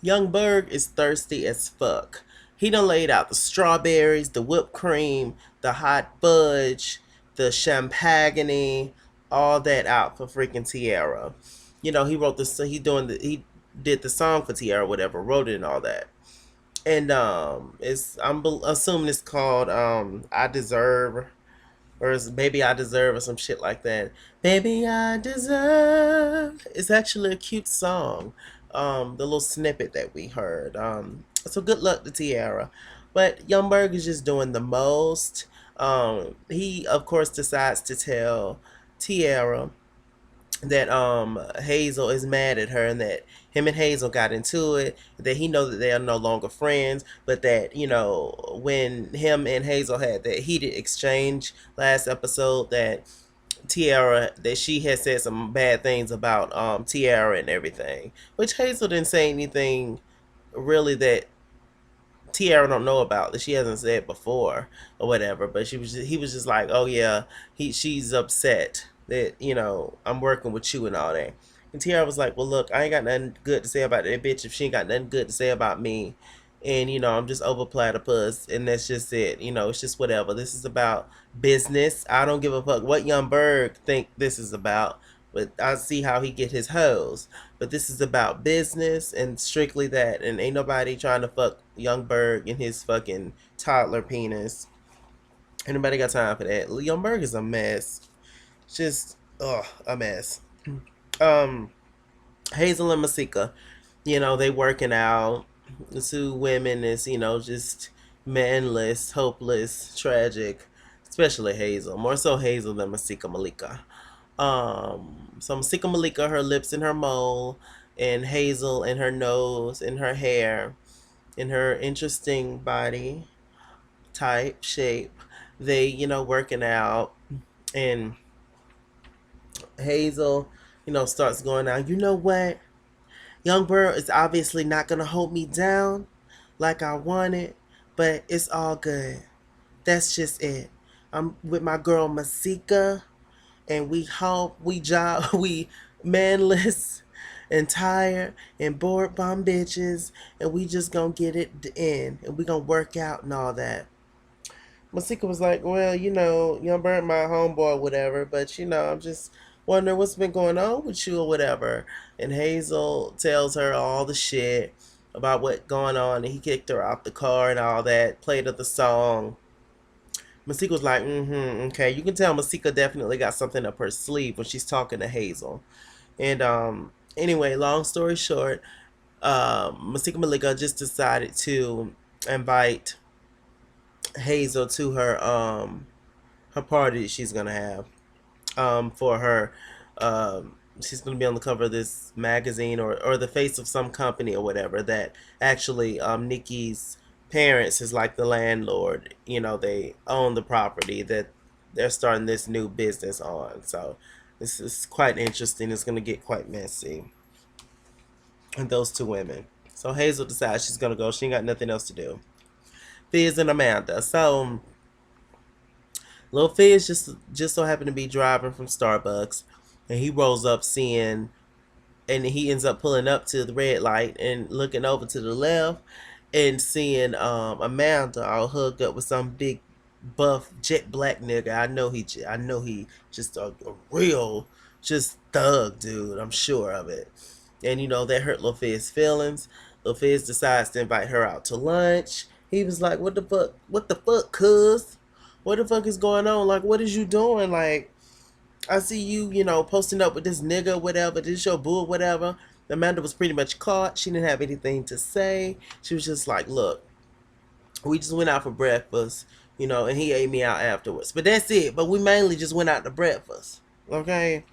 Young Berg is thirsty as fuck. He done laid out the strawberries, the whipped cream, the hot fudge, the champagne, all that out for freaking Tiara. You know, he wrote this. He did the song for Tiara, whatever, wrote it and all that. And assuming it's called I Deserve, or is Baby I Deserve, or some shit like that. Baby I Deserve. It's actually a cute song. The little snippet that we heard. So good luck to Tiara. But Young Berg is just doing the most. He of course decides to tell Tiara that Hazel is mad at her, and that him and Hazel got into it, that he knows that they are no longer friends, but that, you know, when him and Hazel had that heated exchange last episode, that Tiara, that she had said some bad things about Tiara and everything, which Hazel didn't say anything really that Tiara don't know about, that she hasn't said before or whatever. But he was just like, oh yeah, she's upset that, you know, I'm working with you and all that. And Tiara was like, well look, I ain't got nothing good to say about that bitch if she ain't got nothing good to say about me. And you know, I'm just over platypus, and that's just it. You know, it's just whatever. This is about business. I don't give a fuck what Young Berg think this is about, but I see how he get his hoes. But this is about business and strictly that, and ain't nobody trying to fuck Young Berg and his fucking toddler penis. Ain't nobody got time for that. Young Berg is a mess. Just a mess. Um, Hazel and Mika, you know, they working out. The two women is, you know, just manless, hopeless, tragic. Especially Hazel. More so Hazel than Malika. So Malika, her lips and her mole, and Hazel and her nose and her hair and her interesting body type, shape. They, you know, working out, and Hazel, you know, starts going out. You know what? Young Bird is obviously not gonna hold me down like I wanted, but it's all good. That's just it. I'm with my girl Masika, and we hope we job we manless and tired and bored bum bitches, and we just gonna get it in, and we gonna work out and all that. Masika was like, well, you know, Young Bird my homeboy or whatever, but you know, I'm just wondering what's been going on with you or whatever. And Hazel tells her all the shit about what going on, and he kicked her out the car and all that, played her the song. Masika was like, okay. You can tell Masika definitely got something up her sleeve when she's talking to Hazel. And anyway, long story short, Masika Malika just decided to invite Hazel to her party that she's gonna have for her. She's gonna be on the cover of this magazine, or the face of some company or whatever, that actually Nikki's parents is like the landlord. You know, they own the property that they're starting this new business on. So this is quite interesting. It's gonna get quite messy. And those two women. So Hazel decides she's gonna go. She ain't got nothing else to do. Fizz and Amanda. So Lil Fizz just so happened to be driving from Starbucks, and he rolls up seeing, and he ends up pulling up to the red light and looking over to the left and seeing Amanda all hugged up with some big buff jet black nigga. I know he just a real just thug dude. I'm sure of it. And you know that hurt Lil Fizz's feelings. Lil Fizz decides to invite her out to lunch. He was like, "What the fuck? What the fuck, cuz? What the fuck is going on? Like, what is you doing? Like, I see you, you know, posting up with this nigga, whatever. This your boo, whatever." Amanda was pretty much caught. She didn't have anything to say. She was just like, "Look, we just went out for breakfast, you know, and he ate me out afterwards. But that's it. But we mainly just went out to breakfast, okay?"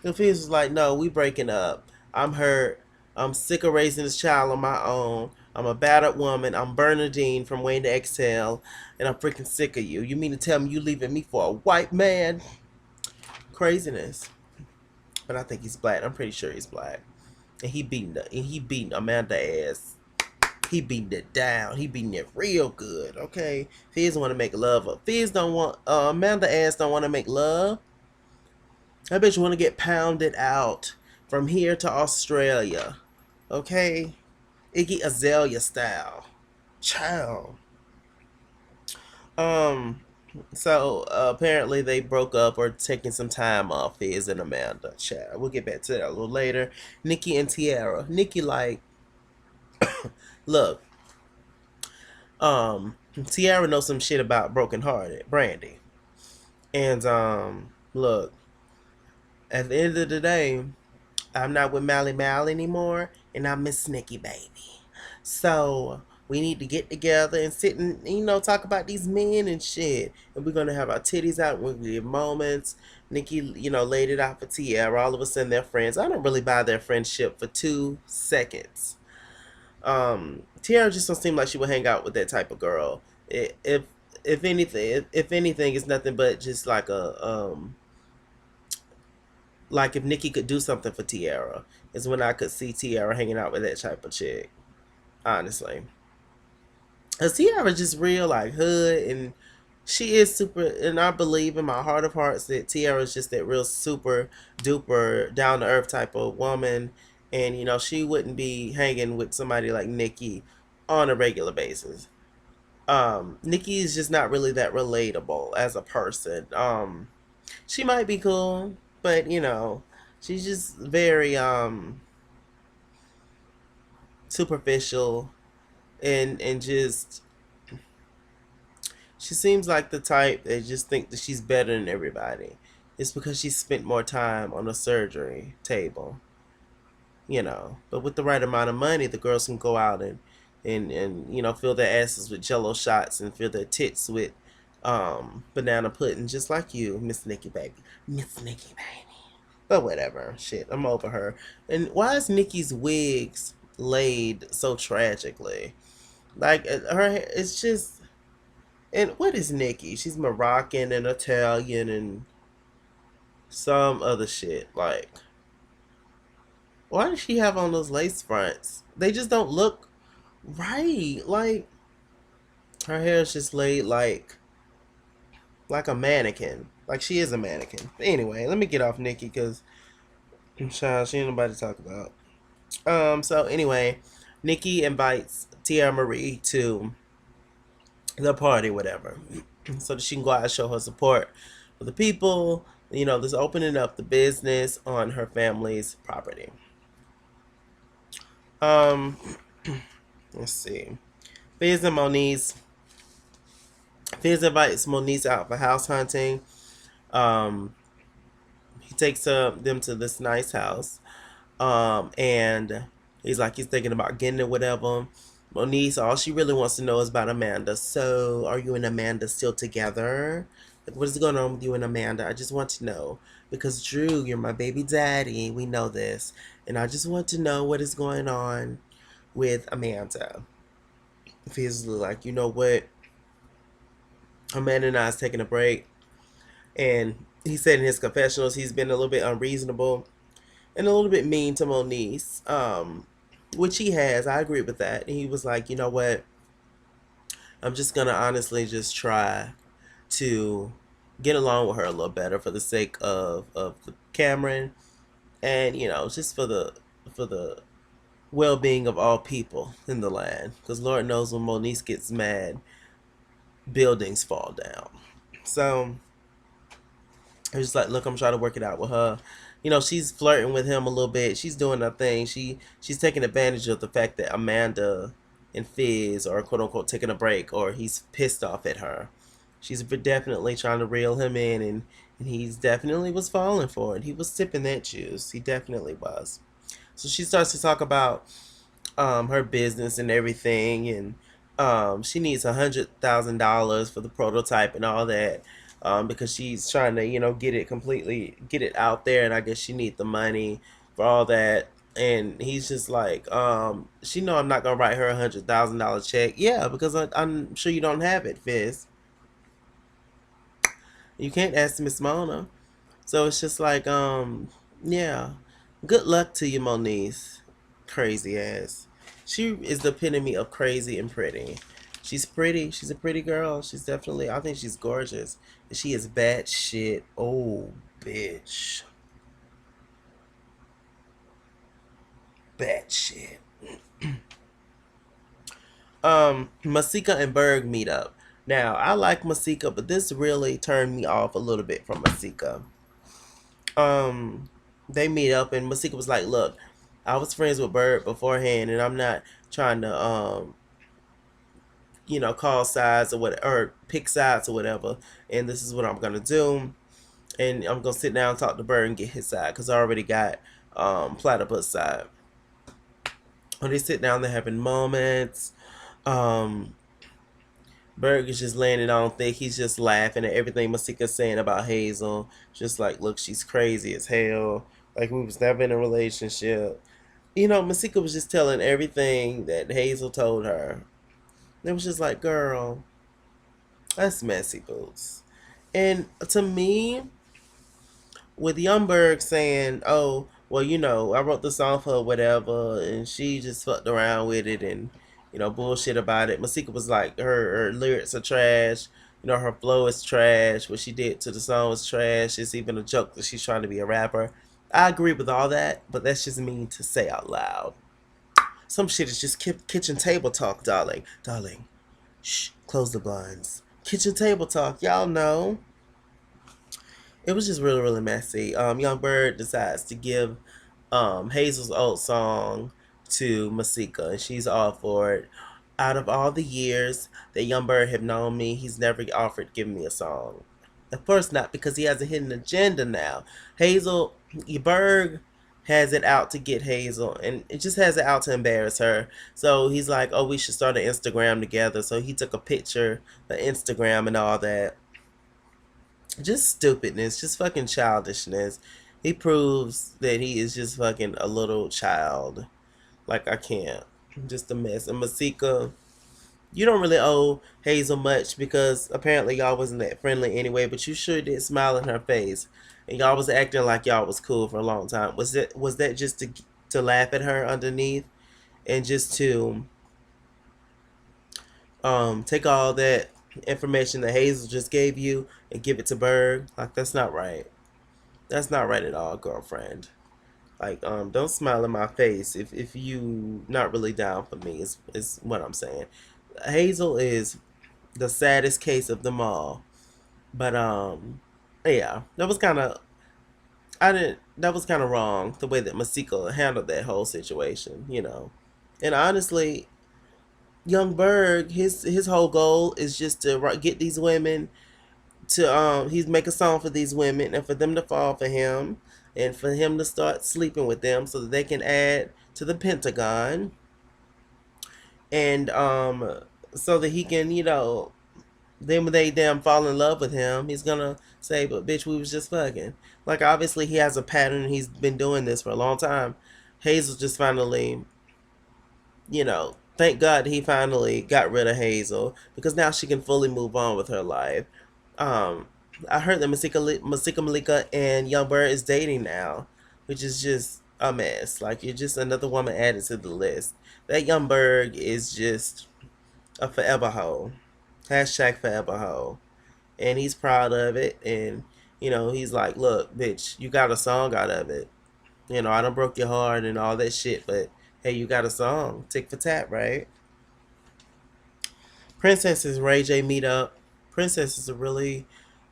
The Fizz was like, "No, we breaking up. I'm hurt. I'm sick of raising this child on my own. I'm a battered woman. I'm Bernadine from Wayne to Exhale, and I'm freaking sick of you. You mean to tell me you leaving me for a white man?" Craziness. But I think he's black. I'm pretty sure he's black. And he beating Amanda ass. He beating it down. He beating it real good. Okay. Fizz want to make love. Fizz don't want Amanda ass don't want to make love. That bitch want to get pounded out from here to Australia. Okay. Iggy Azalea style. Child. Um, so apparently they broke up or taking some time off. Fizz and Amanda. Child, we'll get back to that a little later. Nikki and Tiara. Nikki like, look, Tiara knows some shit about Broken Hearted, Brandy, and look, at the end of the day, I'm not with Mally Mal anymore, and I miss Nikki, baby. So we need to get together and sit and talk about these men and shit. And we're gonna have our titties out. We're gonna give moments. Nikki, laid it out for Tiara. All of a sudden, they're friends. I don't really buy their friendship for 2 seconds. Tiara just don't seem like she would hang out with that type of girl. If anything, if anything, it's nothing but just like if Nikki could do something for Tiara, is when I could see Tiara hanging out with that type of chick. Honestly, cause Tiara just real like hood, and she is super. And I believe in my heart of hearts that Tiara is just that real super duper down to earth type of woman, and she wouldn't be hanging with somebody like Nikki on a regular basis. Nikki is just not really that relatable as a person. She might be cool, but she's just very superficial, and just she seems like the type that just think that she's better than everybody. It's because she spent more time on the surgery table, But with the right amount of money, the girls can go out and fill their asses with Jello shots and fill their tits with banana pudding, just like you, Miss Nikki, baby, Miss Nikki, baby. But whatever, shit, I'm over her. And why is Nikki's wigs laid so tragically? Like it's just. And what is Nikki? She's Moroccan and Italian and some other shit. Like, why does she have on those lace fronts? They just don't look right. Like, her hair is just laid like a mannequin. Like she is a mannequin. But anyway, let me get off Nikki because child, she ain't nobody to talk about. So anyway, Nikki invites Tia Marie to the party, whatever, so that she can go out and show her support for the people. This opening up the business on her family's property. Um, let's see. Fizz and Monise. Fizz invites Monise out for house hunting. Um, he takes them to this nice house. And he's thinking about getting it, whatever. Monique, all she really wants to know is about Amanda. So, are you and Amanda still together? Like, what is going on with you and Amanda? I just want to know. Because, Drew, you're my baby daddy. We know this. And I just want to know what is going on with Amanda. Feels like, you know what? Amanda and I is taking a break. And he said in his confessionals he's been a little bit unreasonable and a little bit mean to Moniece, which he has. I agree with that. And he was like, you know what? I'm just gonna honestly just try to get along with her a little better for the sake of the Cameron, and just for the well being of all people in the land. Because Lord knows when Moniece gets mad, buildings fall down. So I was just like, look, I'm trying to work it out with her. She's flirting with him a little bit. She's doing her thing. She's taking advantage of the fact that Amanda and Fizz are quote unquote taking a break, or he's pissed off at her. She's definitely trying to reel him in, and he's definitely was falling for it. He was sipping that juice. He definitely was. So she starts to talk about her business and everything, and she needs $100,000 for the prototype and all that, because she's trying to get it out there, and I guess she needs the money for all that. And he's just like, she know I'm not gonna write her $100,000 check. Yeah, because I'm sure you don't have it, Fizz. You can't ask Miss Mona. So it's just like, yeah. Good luck to you, Moniece. Crazy ass. She is the epitome of crazy and pretty. She's pretty. She's a pretty girl. She's definitely, I think she's gorgeous. And she is bad shit. Oh, bitch. Bad shit. Masika and Berg meet up. Now, I like Masika, but this really turned me off a little bit from Masika. Um, they meet up, and Masika was like, "Look, I was friends with Berg beforehand, and I'm not trying to, call sides or what, or pick sides or whatever. And this is what I'm gonna do. And I'm gonna sit down and talk to Berg and get his side, because I already got Platypus side." When they sit down, they're having moments. Um, Berg is just laying it on thick. He's just laughing at everything Masika's saying about Hazel. Just like, look, she's crazy as hell. Like, we was never in a relationship. Masika was just telling everything that Hazel told her. It was just like, girl, that's messy boots. And to me, with Youngberg saying, "Oh, well, I wrote the song for her, whatever," and she just fucked around with it and bullshit about it. Masika was like, her lyrics are trash. Her flow is trash. What she did to the song was trash. It's even a joke that she's trying to be a rapper. I agree with all that, but that's just mean to say out loud. Some shit is just kitchen table talk, darling. Darling, shh, close the blinds. Kitchen table talk, y'all know. It was just really, really messy. Young Bird decides to give Hazel's old song to Masika, and she's all for it. Out of all the years that Young Bird have known me, he's never offered giving me a song. Of course not, because he has a hidden agenda now. Hazel Berg has it out to get Hazel, and it just has it out to embarrass her. So he's like, "Oh, we should start an Instagram together." So he took a picture, the Instagram, and all that. Just stupidness, just fucking childishness. He proves that he is just fucking a little child. Like, I can't. Just a mess. And Masika, you don't really owe Hazel much, because apparently y'all wasn't that friendly anyway, but you sure did smile in her face. And y'all was acting like y'all was cool for a long time. Was that just to laugh at her underneath, and just to take all that information that Hazel just gave you and give it to Berg? Like, that's not right. That's not right at all, girlfriend. Like, don't smile in my face if you not really down for me, is what I'm saying. Hazel is the saddest case of them all. But yeah, that was kinda I didn't that was kinda wrong, the way that Masika handled that whole situation. And honestly, Young Berg, his whole goal is just to get these women to he's make a song for these women, and for them to fall for him, and for him to start sleeping with them so that they can add to the Pentagon, and so that he can, then when they damn fall in love with him, he's gonna say, "But bitch, we was just fucking." Like, obviously he has a pattern, he's been doing this for a long time. Hazel just finally, thank God he finally got rid of Hazel, because now she can fully move on with her life. Um, I heard that Masika Malika and Young Bird is dating now, which is just a mess. Like, you're just another woman added to the list. That Young Berg is just a forever hoe. Hashtag forever hoe. And he's proud of it. And, he's like, "Look, bitch, you got a song out of it. I done broke your heart and all that shit, but hey, you got a song. Tick for tat, right?" Princess is Ray J meet up. Princess is a really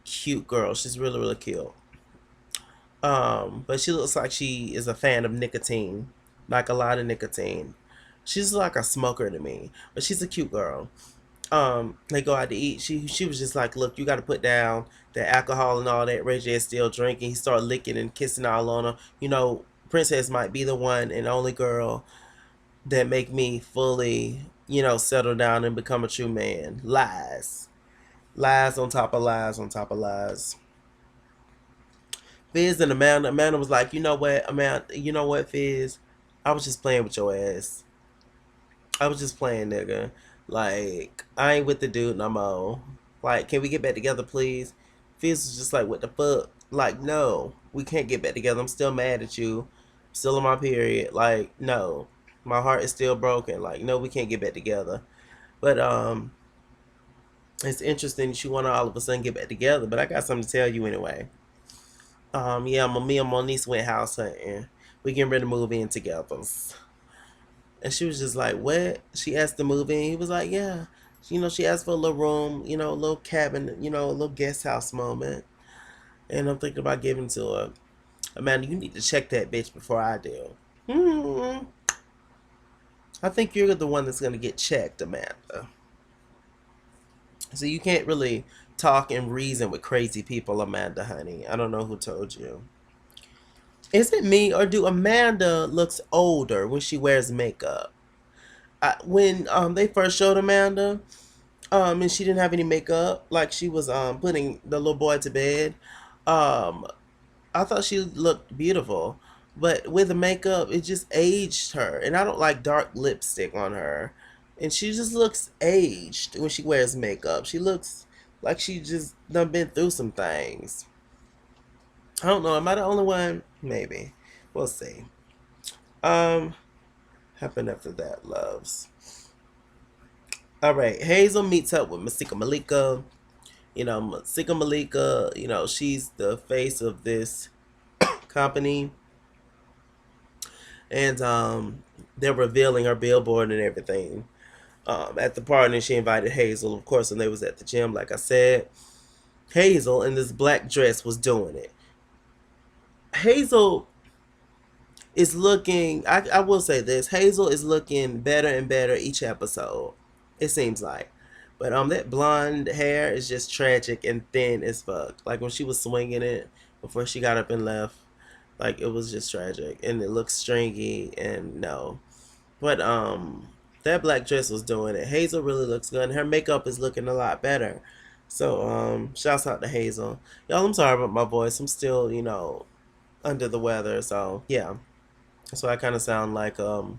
cute girl. She's really, really cute. But she looks like she is a fan of nicotine, like a lot of nicotine. She's like a smoker to me, but she's a cute girl. They go out to eat. She was just like, "Look, you got to put down the alcohol and all that." Ray J is still drinking. He started licking and kissing all on her. Princess might be the one and only girl that make me fully, settle down and become a true man. Lies. Lies on top of lies on top of lies. Fizz and Amanda. Amanda was like, "You know what, Amanda? You know what, Fizz? I was just playing with your ass. I was just playing, nigga. Like, I ain't with the dude no more. Like, can we get back together, please?" Fizz was just like, "What the fuck? Like, no, we can't get back together. I'm still mad at you. Still on my period. Like, no. My heart is still broken. Like, no, we can't get back together." But it's interesting that you want to all of a sudden get back together. But I got something to tell you anyway. Yeah, me and Moniece went house hunting. We getting ready to move in together. And she was just like, what? She asked to move in. He was like, yeah. She asked for a little room, a little cabin, a little guest house moment. And I'm thinking about giving to her. Amanda, you need to check that bitch before I do. Hmm. I think you're the one that's going to get checked, Amanda. So you can't really talk and reason with crazy people, Amanda, honey. I don't know who told you. Is it me or do Amanda looks older when she wears makeup? When they first showed Amanda, and she didn't have any makeup, like she was putting the little boy to bed, um, I thought she looked beautiful, but with the makeup, it just aged her, and I don't like dark lipstick on her, and she just looks aged when she wears makeup. She looks like she just done been through some things. I don't know. Am I the only one? Maybe. We'll see. Um, happened after that, loves. All right, Hazel meets up with Masika Malika. Masika Malika. She's the face of this company, and they're revealing her billboard and everything. At the party, she invited Hazel, of course, and they was at the gym. Like I said, Hazel in this black dress was doing it. Hazel is looking. I will say this: Hazel is looking better and better each episode. It seems like, but that blonde hair is just tragic and thin as fuck. Like when she was swinging it before she got up and left, like it was just tragic, and it looks stringy and no. But that black dress was doing it. Hazel really looks good, and her makeup is looking a lot better. So shouts out to Hazel. Y'all, I'm sorry about my voice. I'm still under the weather. So yeah. So I kind of sound like who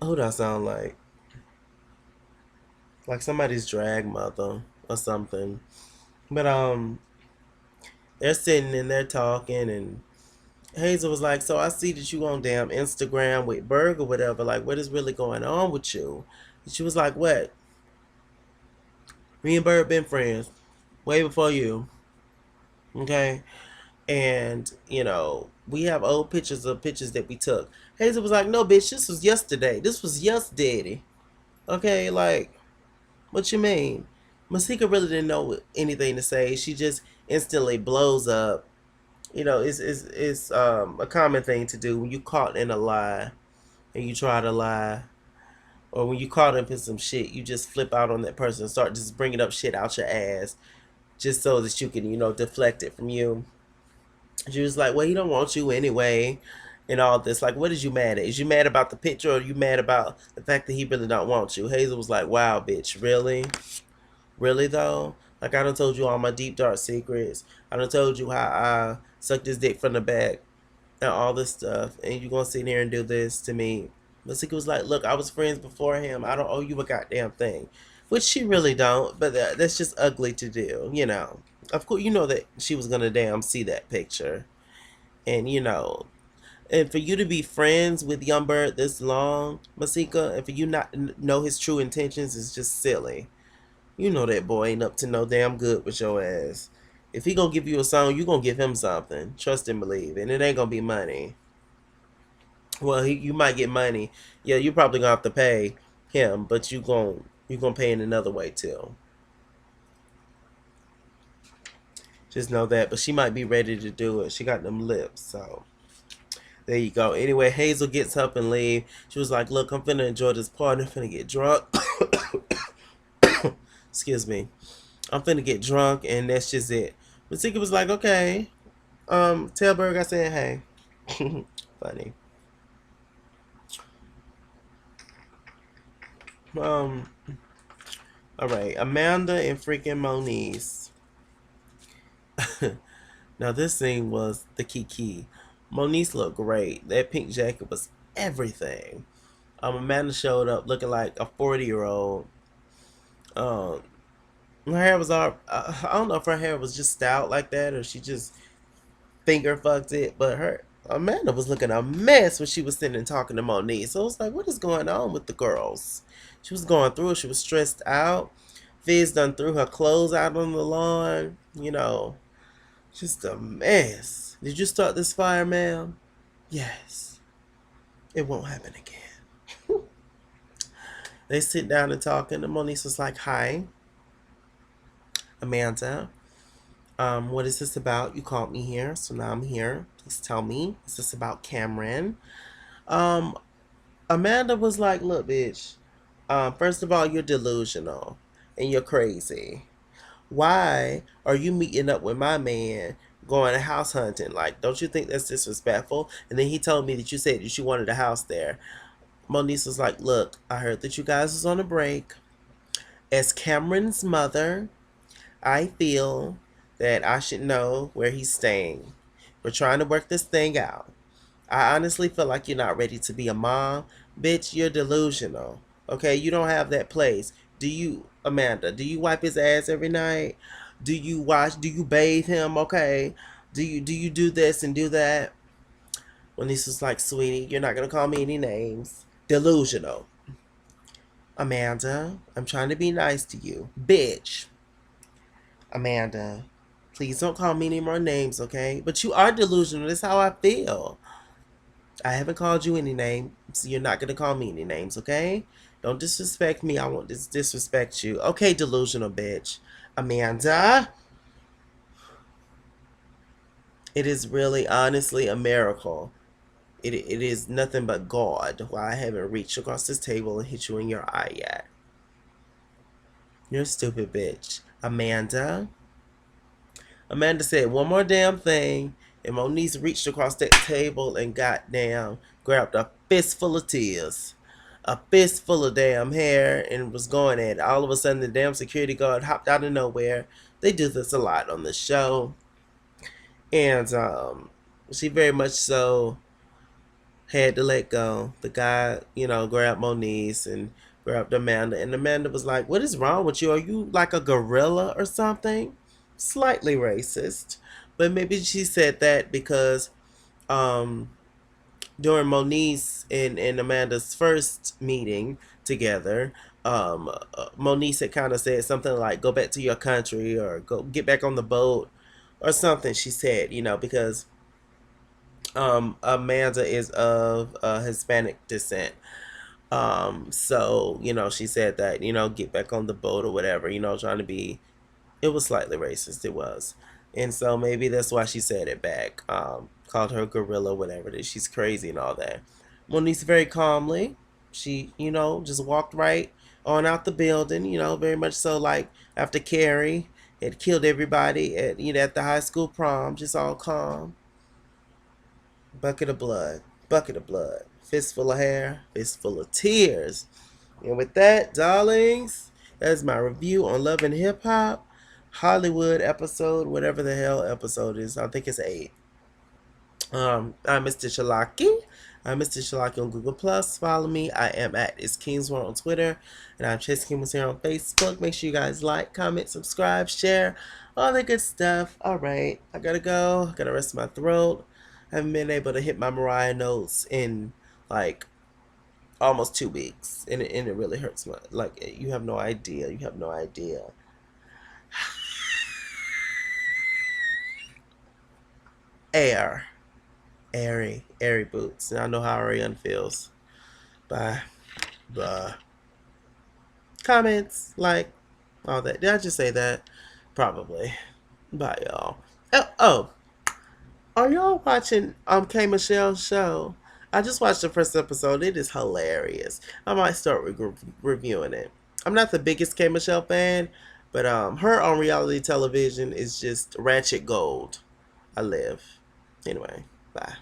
do I sound like? Like somebody's drag mother or something. But they're sitting and they're talking, and Hazel was like, "So I see that you on damn Instagram with Berg or whatever. Like, what is really going on with you?" And she was like, "What? Me and Berg been friends way before you, okay? And we have old pictures of pictures that we took." Hazel was like, "No, bitch, this was yesterday. This was yesterday, okay? Like." What you mean? Masika really didn't know anything to say. She just instantly blows up. It's a common thing to do when you caught in a lie and you try to lie, or when you caught up in some shit, you just flip out on that person and start just bringing up shit out your ass just so that you can deflect it from you. She was like, "Well, he don't want you anyway." And all this, like, what is you mad at? Is you mad about the picture, or are you mad about the fact that he really don't want you? Hazel was like, "Wow, bitch, really? Really though? Like I done told you all my deep dark secrets. I done told you how I sucked his dick from the back and all this stuff. And you gonna sit here and do this to me?" Masika was like, "Look, I was friends before him. I don't owe you a goddamn thing." Which she really don't, but that's just ugly to do. Of course, you know that she was gonna damn see that picture. And and for you to be friends with Young Bird this long, Masika, and for you not to know his true intentions is just silly. You know that boy ain't up to no damn good with your ass. If he gonna give you a song, you gonna give him something. Trust and believe, and it ain't gonna be money. Well, you might get money. Yeah, you probably gonna have to pay him, but you gonna pay in another way too. Just know that. But she might be ready to do it. She got them lips, so there you go. Anyway, Hazel gets up and leave. She was like, "Look, I'm finna enjoy this party. I'm finna get drunk." Excuse me. I'm finna get drunk, and that's just it. But Tika was like, "Okay, tell Berg I said hey." Funny. Um, all right, Amanda and freaking Monise. Now this scene was the key. Monise looked great. That pink jacket was everything. Amanda showed up looking like a 40-year-old. Um, her hair was all. I don't know if her hair was just styled like that or she just finger fucked it, but her Amanda was looking a mess when she was sitting and talking to Monique. So I was like, what is going on with the girls? She was going through it. She was stressed out. Fizz done threw her clothes out on the lawn. Just a mess. Did you start this fire, ma'am? Yes. It won't happen again. They sit down and talk, and Monise was like, "Hi, Amanda. What is this about? You called me here, so now I'm here. Please tell me. Is this about Cameron?" Um, Amanda was like, "Look, bitch. First of all, you're delusional and you're crazy. Why are you meeting up with my man going house hunting? Like, don't you think that's disrespectful?" And then he told me that you said that you wanted a house there. Moniece was like, "Look, I heard that you guys was on a break. As Cameron's mother, I feel that I should know where he's staying. We're trying to work this thing out. I honestly feel like you're not ready to be a mom. Bitch, you're delusional. Okay, you don't have that place. Do you, Amanda, do you wipe his ass every night? Do you bathe him? Okay. Do you do this and do that?" When this was like, "Sweetie, you're not gonna call me any names. Delusional. Amanda, I'm trying to be nice to you. Bitch. Amanda, please don't call me any more names, okay? But you are delusional. That's how I feel. I haven't called you any name, so you're not gonna call me any names, okay? Don't disrespect me. I won't disrespect you. Okay, delusional bitch. Amanda, it is really honestly a miracle. It is nothing but God why I haven't reached across this table and hit you in your eye yet. You're a stupid bitch. Amanda said one more damn thing, and Monise reached across that table and goddamn grabbed a fistful of tears. A fistful of damn hair and was going at it. All of a sudden, the damn security guard hopped out of nowhere. They do this a lot on the show. And she very much so had to let go. The guy, grabbed Monise and grabbed Amanda. And Amanda was like, "What is wrong with you? Are you like a gorilla or something?" Slightly racist. But maybe she said that because um, during Monise and Amanda's first meeting together, Monise had kind of said something like, "Go back to your country," or "Go get back on the boat," or something. She said, because Amanda is of Hispanic descent. So, she said that, get back on the boat or whatever, trying to be, it was slightly racist, it was. And so maybe that's why she said it back. Called her gorilla, whatever it is. She's crazy and all that. Monique very calmly, she, just walked right on out the building, very much so like after Carrie had killed everybody at the high school prom, just all calm. Bucket of blood. Bucket of blood. Fistful of hair. Fistful of tears. And with that, darlings, that's my review on Love and Hip Hop. Hollywood episode, whatever the hell episode is. I think it's 8. I'm Mr. Shalaki. I'm Mr. Shalaki on Google Plus. Follow me. I am at It's Kingsworld on Twitter. And I'm Chase Kingsworld here on Facebook. Make sure you guys like, comment, subscribe, share, all that good stuff. Alright. I gotta go. I gotta rest my throat. I haven't been able to hit my Mariah notes in like almost 2 weeks. And it really hurts my like you have no idea. You have no idea. Air. Airy boots. And I know how Ariane feels. Bye. Bye. Comments, like, all that. Did I just say that? Probably. Bye, y'all. Oh, are y'all watching K.Michelle's show? I just watched the first episode. It is hilarious. I might start reviewing it. I'm not the biggest K.Michelle fan, but her on reality television is just ratchet gold. I live. Anyway, bye.